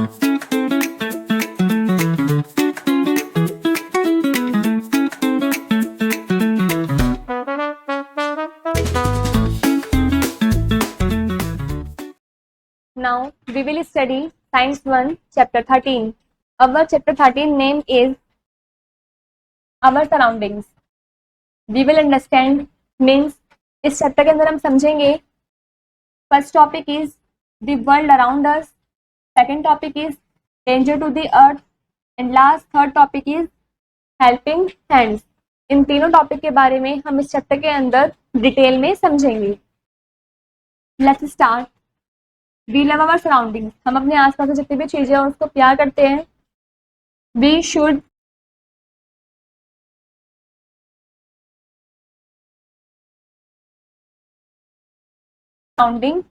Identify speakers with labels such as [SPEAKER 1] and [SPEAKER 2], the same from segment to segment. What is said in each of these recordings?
[SPEAKER 1] Now we will study Science 1 Chapter 13. Our Chapter 13 name is Our Surroundings. We will understand means इस chapter के अंदर हम समझेंगे first topic is the world around us, second topic is danger to the earth and last third topic is helping hands. इन तीनों topic के बारे में हम इस चैप्टर के अंदर डिटेल में समझेंगे। Let's start. We love our surroundings, हम अपने आसपास जितनी भी चीजें हैं उसको प्यार करते हैं। We should surrounding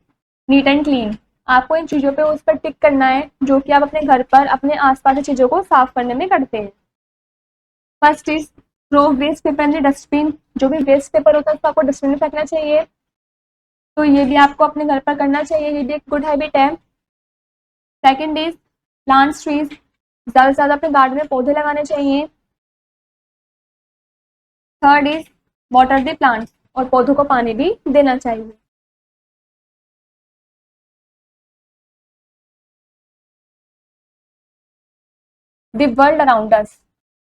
[SPEAKER 1] neat and clean, आपको इन चीजों पे उस पर टिक करना है जो कि आप अपने घर पर अपने आसपास की चीजों को साफ करने में करते हैं। First is throw waste paper in the dustbin, जो भी वेस्ट पेपर होता है उसको आपको डस्टबिन में फेंकना चाहिए, तो ये भी आपको अपने घर पर करना चाहिए, ये भी एक गुड हैबिट है। सेकेंड इज प्लांट ट्रीज, ज़्यादा से ज़्यादा अपने गार्डन में पौधे लगाने चाहिए। Third is water the plants, और पौधों को पानी भी देना चाहिए। The world around us,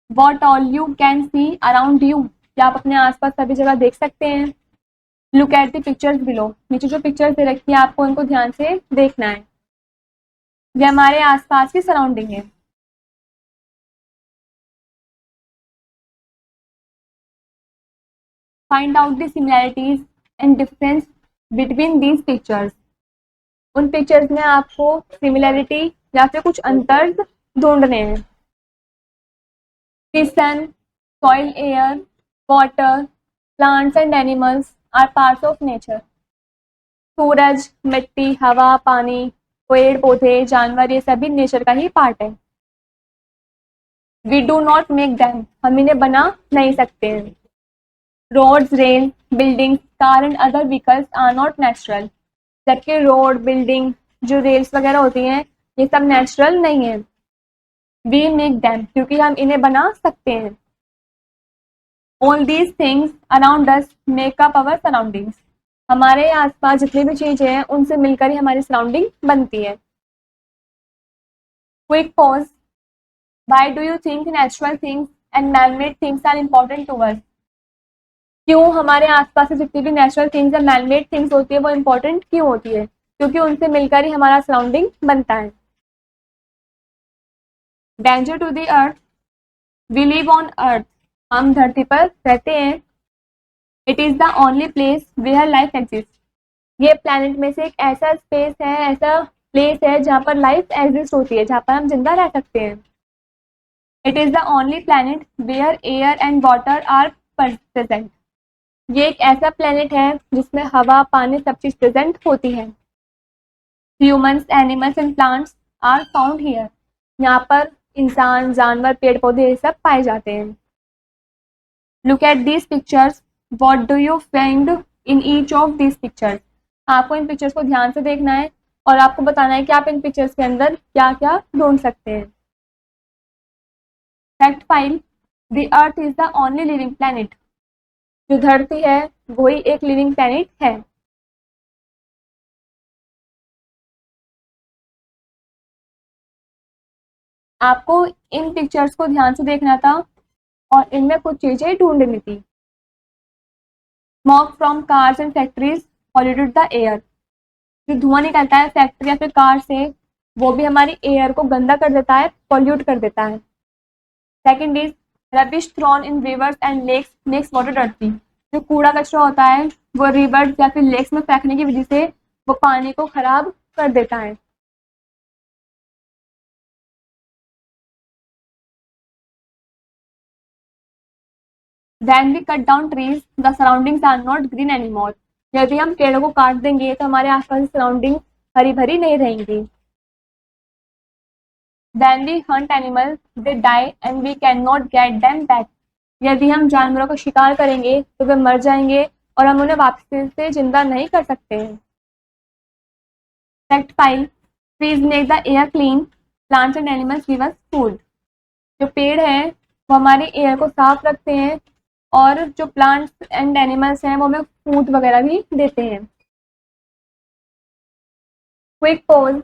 [SPEAKER 1] what all you can see around you, क्या आप अपने आसपास सभी जगह देख सकते हैं। Look at the pictures below, नीचे जो पिक्चर्स दे रखी है आपको उनको ध्यान से देखना है, ये हमारे आसपास की सराउंडिंग है। Find out the similarities and difference between these pictures, उन पिक्चर्स में आपको सिमिलैरिटी या फिर कुछ अंतर ढूंढने हैं। The sun, soil, air, water, plants and animals are parts of nature. सूरज, मिट्टी, हवा, पानी, पेड़ पौधे, जानवर, ये सभी नेचर का ही पार्ट है। We do not make them, हम इन्हें बना नहीं सकते हैं। Roads, rail, buildings, car and other vehicles are not natural. जबकि रोड, बिल्डिंग, जो रेल्स वगैरह होती हैं ये सब नेचुरल नहीं है। We make them, क्योंकि हम इन्हें बना सकते हैं। All these things around us make up our surroundings, हमारे आसपास जितनी भी चीजें हैं उनसे मिलकर ही हमारी सराउंडिंग बनती है। Quick pause. Why do you think natural things and man-made things are important to us? क्यों हमारे आसपास से जितनी भी नेचुरल थिंग्स या मैन-मेड थिंग्स होती है वो इम्पोर्टेंट क्यों होती है? क्योंकि उनसे मिलकर ही हमारा सराउंडिंग बनता है। Danger to the earth, we live on earth, हम धरती पर रहते हैं। It is the only place where life exist, ये प्लैनेट में से एक ऐसा स्पेस है, ऐसा प्लेस है जहाँ पर लाइफ एग्जिस्ट होती है, जहाँ पर हम जिंदा रह सकते हैं। It is the only planet where air and water are present, ये एक ऐसा प्लैनेट है जिसमें हवा, पानी, सब चीज प्रेजेंट होती है। Humans, animals and plants are found here, यहाँ पर इंसान, जानवर, पेड़ पौधे ये सब पाए जाते हैं। Look at these pictures, what do you find in each of these pictures, आपको इन पिक्चर्स को ध्यान से देखना है और आपको बताना है कि आप इन पिक्चर्स के अंदर क्या क्या ढूंढ सकते हैं। Fact 5, the earth is the only living planet, जो धरती है वही एक लिविंग प्लैनेट है। आपको इन पिक्चर्स को ध्यान से देखना था और इनमें कुछ चीजें ढूंढनी थी। Smoke from cars and factories polluted the air, जो धुआं निकलता है फैक्ट्री या फिर कार से वो भी हमारी एयर को गंदा कर देता है, पॉल्यूट कर देता है। Second is rubbish thrown in rivers and lakes makes water dirty, जो कूड़ा कचरा होता है वो रिवर्स या फिर लेक्स में फेंकने की वजह से वो पानी को खराब कर देता है। When we cut down trees, the surroundings are not green anymore. यदि हम पेड़ों को काट देंगे तो हमारे आसपास सराउंडिंग हरी भरी नहीं रहेंगी। When we hunt animals, they die and we cannot get them back. यदि हम जानवरों का शिकार करेंगे तो वे मर जाएंगे और हम उन्हें वापस से जिंदा नहीं कर सकते हैं। Fact 5, trees make the air clean plants and animals give us food. जो पेड़ हैं वो हमारे एयर को साफ रखते हैं और जो प्लांट्स एंड एनिमल्स हैं वो हमें फूड वगैरह भी देते हैं। Quick pause,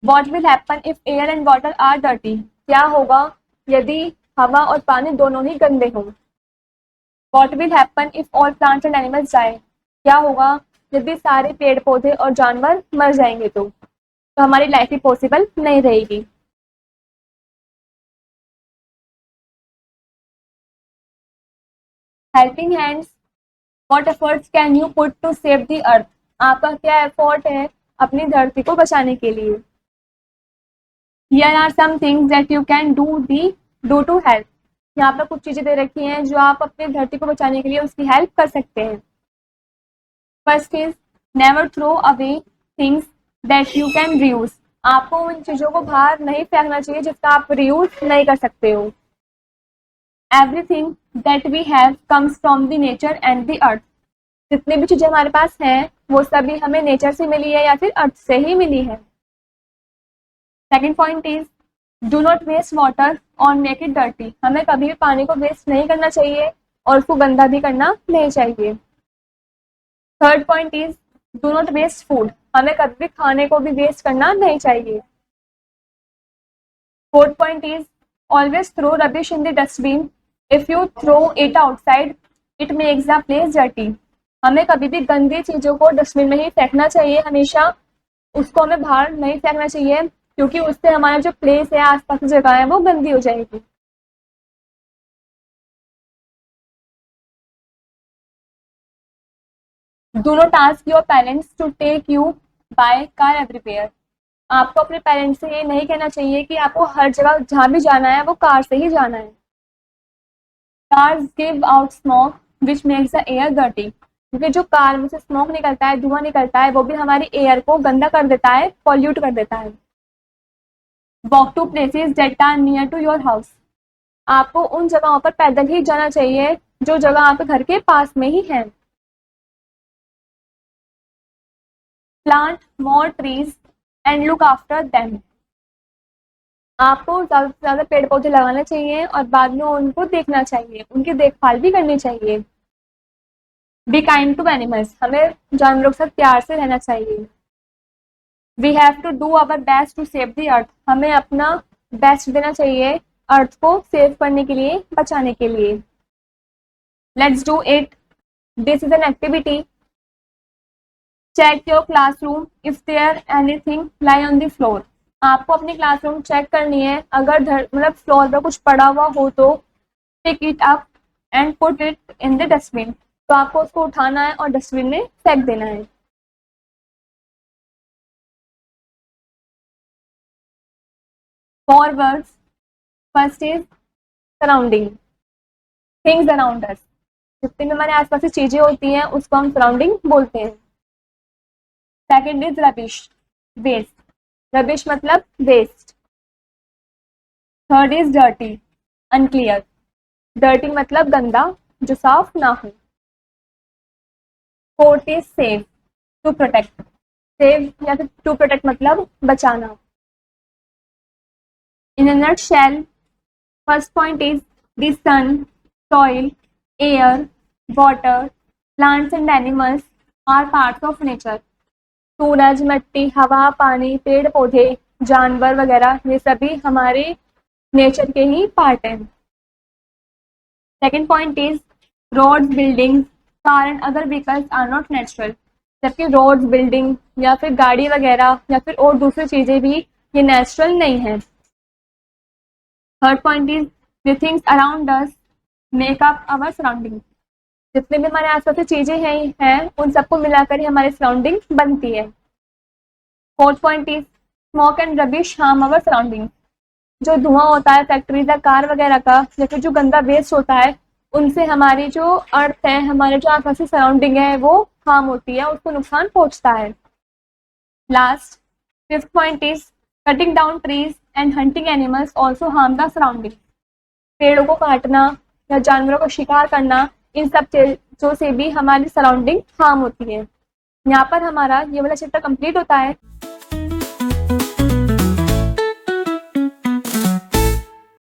[SPEAKER 1] what will happen if air and water are dirty? क्या होगा यदि हवा और पानी दोनों ही गंदे हों? What will happen if all plants and animals die? क्या होगा यदि सारे पेड़ पौधे और जानवर मर जाएंगे? तो हमारी लाइफ ही पॉसिबल नहीं रहेगी। Helping hands, what efforts can you put to save the earth? आपका क्या एफर्ट है अपनी धरती को बचाने के लिए? Here are some things that you can do to help. यहाँ पर कुछ चीजें दे रखी हैं जो आप अपनी धरती को बचाने के लिए उसकी हेल्प कर सकते हैं। First is never throw away things that you can reuse. आपको उन चीजों को बाहर नहीं फेंकना चाहिए जिसका आप रीयूज नहीं कर सकते हो। Everything that we have comes from the nature and the earth. जितनी भी चीजें हमारे पास हैं वो सभी हमें नेचर से मिली है या फिर अर्थ से ही मिली है। Second point is do not waste water or make it dirty. हमें कभी भी पानी को वेस्ट नहीं करना चाहिए और उसको गंदा भी करना नहीं चाहिए। Third point is do not waste food. हमें कभी भी खाने को भी वेस्ट करना नहीं चाहिए। Fourth point is always throw rubbish in the dustbin. If you throw it outside it makes the place dirty. हमें कभी भी गंदी चीजों को डस्टबिन में ही फेंकना चाहिए, हमेशा उसको हमें बाहर नहीं फेंकना चाहिए क्योंकि उससे हमारा जो प्लेस है, आसपास की जगह है, वो गंदी हो जाएगी। Do not ask your parents to take you by car everywhere. आपको अपने पेरेंट्स से ये नहीं कहना चाहिए कि आपको हर जगह जहाँ भी जाना है वो कार से ही जाना है। Cars give out smoke which makes the air dirty. क्योंकि जो कार में से स्मोक निकलता है, धुआं निकलता है, वो भी हमारी एयर को गंदा कर देता है, पॉल्यूट कर देता है। Walk to places that are near to your house. आपको उन जगहों पर पैदल ही जाना चाहिए जो जगह आपके घर के पास में ही है। Plant more trees and look after them. आपको ज़्यादा से ज़्यादा पेड़ पौधे लगाने चाहिए और बाद में उनको देखना चाहिए, उनकी देखभाल भी करनी चाहिए। Be kind to animals. हमें जानवरों के साथ प्यार से रहना चाहिए। We have to do our best to save the earth. हमें अपना बेस्ट देना चाहिए अर्थ को सेव करने के लिए, बचाने के लिए। Let's do it, this is an activity. Check your classroom if there anything lie on the floor. आपको अपनी क्लासरूम चेक करनी है, अगर मतलब फ्लोर पर कुछ पड़ा हुआ हो तो pick it up and put it in the dustbin. तो आपको उसको उठाना है और डस्टबिन में फेंक देना है। 4 words. First is surrounding, things around अस। जितनी भी हमारे आसपास की चीजें होती हैं उसको हम सराउंडिंग बोलते हैं। Second is rubbish, waste. Rubbish मतलब waste. Third is dirty, unclear. Dirty मतलब गंदा, जो साफ ना हो। Fourth is save, to protect. Save या फिर टू प्रोटेक्ट मतलब बचाना। In a nutshell, first point is the sun, soil, air, water, plants and animals are parts of nature. सूरज, मिट्टी, हवा, पानी, पेड़ पौधे, जानवर वगैरह ये सभी हमारे नेचर के ही पार्ट हैं। Second point is roads, buildings, car and other vehicles are not natural. जबकि रोड्स, बिल्डिंग या फिर गाड़ी वगैरह या फिर और दूसरी चीजें भी ये नेचुरल नहीं है। Third point is the things around us make up our surrounding. जितने भी हमारे आसपास की चीजें हैं उन सबको मिलाकर ही हमारी सराउंडिंग बनती है। Fourth point is smoke and rubbish harm our surrounding. जो धुआं होता है फैक्ट्रीज या कार वगैरह का या फिर जो गंदा वेस्ट होता है उनसे हमारी जो अर्थ है, हमारे जो आसपास की सराउंडिंग है वो हार्म होती है, उसको नुकसान पहुंचता है। Last fifth point is cutting down trees and hunting animals also harm the surrounding. पेड़ों को काटना या जानवरों को शिकार करना, इन सब चीजों से भी हमारी सराउंडिंग हार्म होती है। यहाँ पर हमारा ये वाला चैप्टर कंप्लीट होता है।